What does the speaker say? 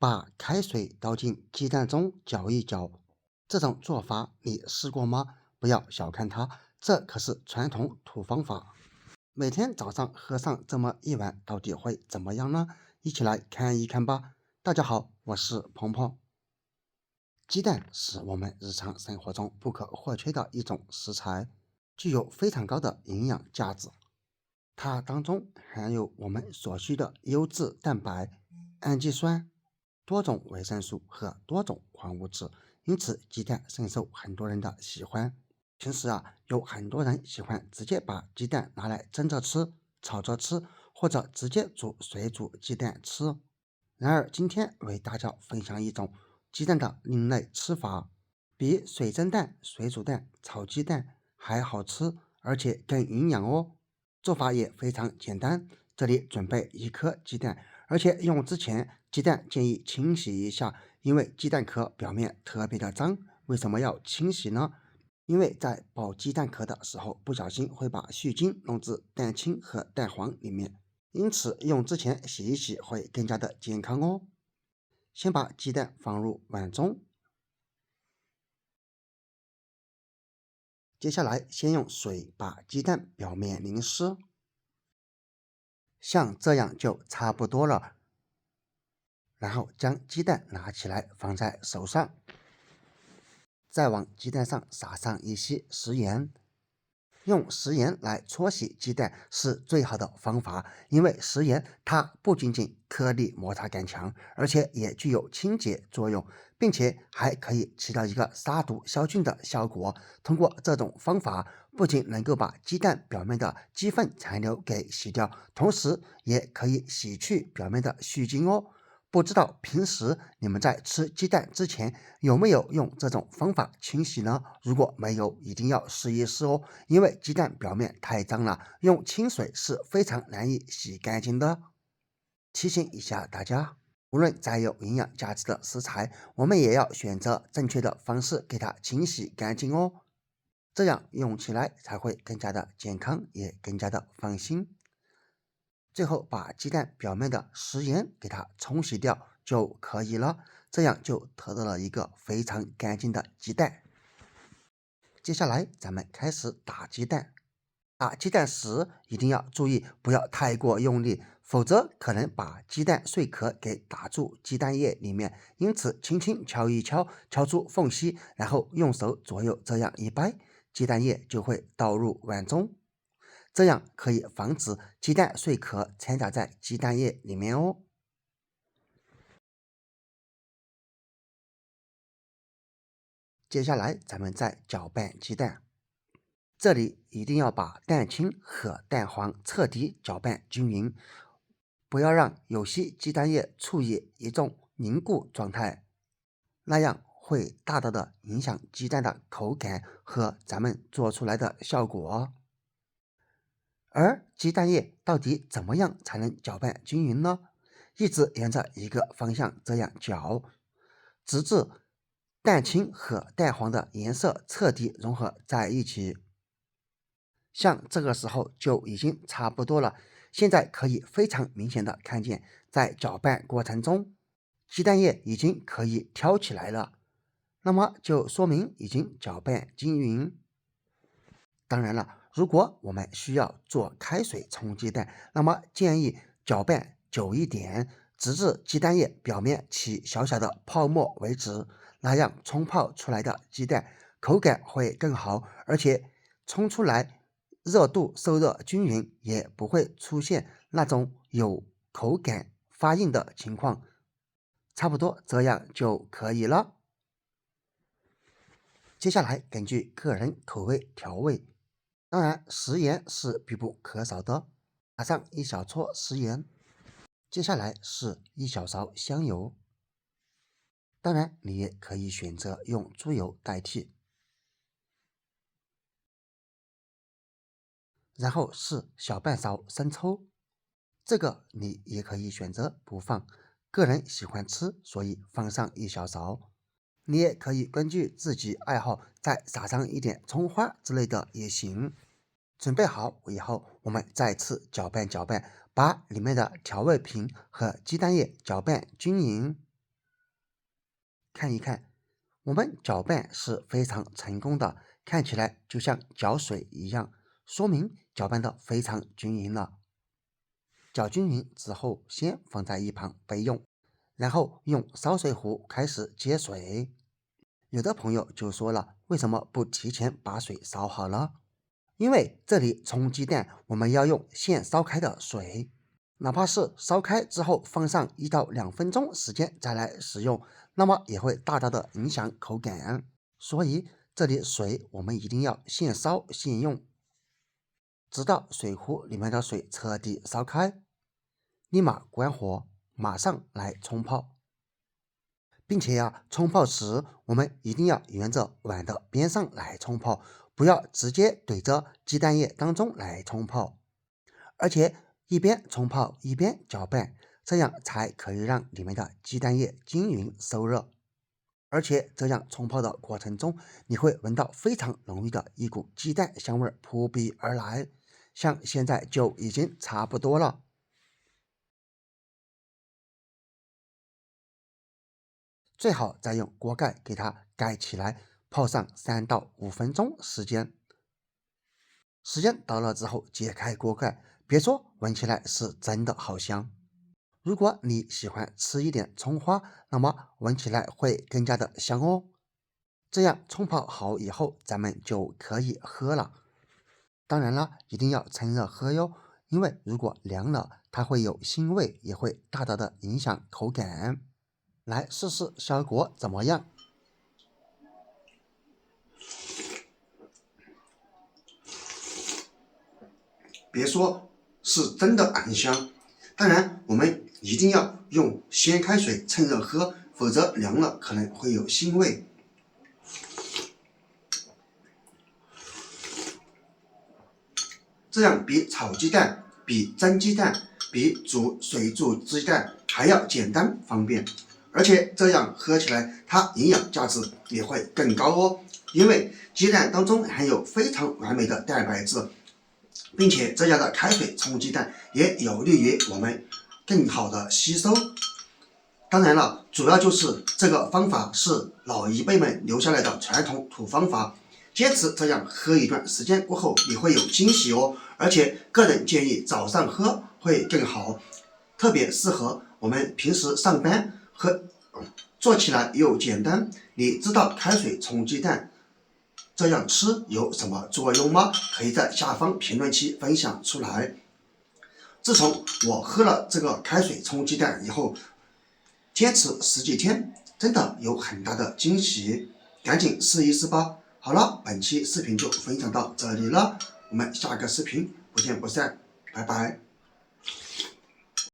把開水倒進雞蛋中攪一攪，這種做法你試過嗎？不要小看它，這可是傳統土方法。每天早上喝上這麼一碗，到底會怎麼樣呢？一起來看一看吧。大家好，我是鵬鵬。雞蛋是我們日常生活中不可或缺的一種食材，具有非常高的營養價值。它當中含有我們所需的優質蛋白、氨基酸、多種維生素和多種礦物質，因此雞蛋深受很多人的喜歡。平时有很多人喜歡直接把雞蛋拿來蒸着吃、炒着吃，或者直接煮水煮雞蛋吃。然而今天為大家分享一種雞蛋的另類吃法，比水蒸蛋、水煮蛋、炒雞蛋還好吃，而且更營養哦。做法也非常簡單，這裡準備1顆雞蛋，而且用之前雞蛋建議清洗一下，因為雞蛋殼表面特別的髒。為什麼要清洗呢？因為在剥雞蛋殼的時候，不小心會把絮精弄至蛋清和蛋黃裡面，因此用之前洗一洗會更加的健康哦。先把雞蛋放入碗中，接下來先用水把雞蛋表面淋濕，像這樣就差不多了。然後將雞蛋拿起來放在手上，再往雞蛋上撒上一些食鹽。用食鹽來搓洗雞蛋是最好的方法，因為食鹽它不僅僅顆粒摩擦感強，而且也具有清潔作用，並且還可以起到一個杀毒消菌的效果。通過這種方法，不僅能夠把雞蛋表面的雞糞殘留給洗掉，同時也可以洗去表面的絮精哦。不知道平時你們在吃雞蛋之前有沒有用這種方法清洗呢？如果沒有，一定要試一試哦，因為雞蛋表面太髒了，用清水是非常難以洗乾淨的。提醒一下大家，無論再有營養價值的食材，我們也要選擇正確的方式給它清洗乾淨哦，這樣用起來才會更加的健康，也更加的放心。最後把雞蛋表面的食鹽給它冲洗掉就可以了，這樣就得到了一個非常乾淨的雞蛋。接下來咱們開始打雞蛋，打雞蛋時一定要注意不要太過用力，否則可能把雞蛋碎殼給打入雞蛋液裡面，因此輕輕敲一敲，敲出縫隙，然後用手左右這樣一掰，雞蛋液就會倒入碗中。這樣可以防止雞蛋碎殼摻雜在雞蛋液裡面哦。接下來咱們再攪拌雞蛋，這裡一定要把蛋清和蛋黃徹底攪拌均勻，不要讓有些雞蛋液處於一種凝固狀態，那樣會大大的影響雞蛋的口感和咱們做出來的效果。而雞蛋液到底怎麼樣才能攪拌均勻呢？一直沿着一個方向這樣攪，直至蛋清和蛋黃的顏色徹底融合在一起。像這個時候就已經差不多了。現在可以非常明顯的看見，在攪拌過程中，雞蛋液已經可以挑起來了，那麼就說明已經攪拌均勻。當然了，如果我們需要做開水冲雞蛋，那麼建議攪拌久一點，直至雞蛋液表面起小小的泡沫為止，那樣冲泡出來的雞蛋口感會更好，而且冲出來熱度受热均勻，也不會出現那種有口感發硬的情況。差不多這樣就可以了。接下來根據個人口味調味，當然食鹽是必不可少的，打上1小撮食鹽，接下來是1小勺香油，當然你也可以選擇用豬油代替，然後是小半勺生抽，這個你也可以選擇不放，個人喜歡吃，所以放上1小勺。你也可以根據自己愛好再撒上一點蔥花之類的也行。準備好以後，我們再次攪拌，把裡面的調味品和雞蛋液攪拌均勻。看一看，我們攪拌是非常成功的，看起來就像攪水一樣，說明攪拌的非常均勻了。攪均勻之後，先放在一旁備用，然後用燒水壺開始接水。有的朋友就說了，為什麼不提前把水燒好了？因為這裡沖雞蛋我們要用現燒開的水，哪怕是燒開之後放上1到2分鐘時間再來使用，那麼也會大大的影響口感。所以這裡水我們一定要現燒現用，直到水壺裡面的水徹底燒開，立馬關火，馬上來沖泡。並且沖泡時我們一定要沿着碗的邊上來沖泡，不要直接對着雞蛋液當中來冲泡，而且一邊冲泡一邊攪拌，這樣才可以讓裡面的雞蛋液均勻受熱。而且這樣冲泡的過程中，你會聞到非常濃郁的一股雞蛋香味撲鼻而來，像現在就已經差不多了。最好再用鍋蓋給它蓋起來，泡上3到5分鐘時間。時間到了之後解開鍋蓋，別說聞起來是真的好香。如果你喜歡吃一點蔥花，那麼聞起來會更加的香哦。這樣沖泡好以後，咱們就可以喝了。當然了，一定要趁熱喝喲，因為如果涼了，它會有腥味，也會大大的影響口感。來試試效果怎麼樣？別說，是真的很香。當然，我們一定要用先開水趁熱喝，否則涼了可能會有腥味。這樣比炒雞蛋、比蒸雞蛋、比煮水煮雞蛋還要簡單方便。而且這樣喝起來，它營養價值也會更高哦。因為雞蛋當中含有非常完美的蛋白質，並且這樣的開水沖雞蛋也有利於我們更好的吸收。當然了，主要就是這個方法是老一輩們留下來的傳統土方法。堅持這樣喝一段時間過後，你會有驚喜哦。而且個人建議早上喝會更好，特別適合我們平時上班喝，做起來又簡單。你知道開水沖雞蛋這樣吃有什麼作用嗎？可以在下方評論區分享出來。自從我喝了這個開水沖雞蛋以後，堅持10幾天，真的有很大的驚喜，趕緊試一試吧。好了，本期視頻就分享到這裡了，我們下個視頻不見不散，拜拜。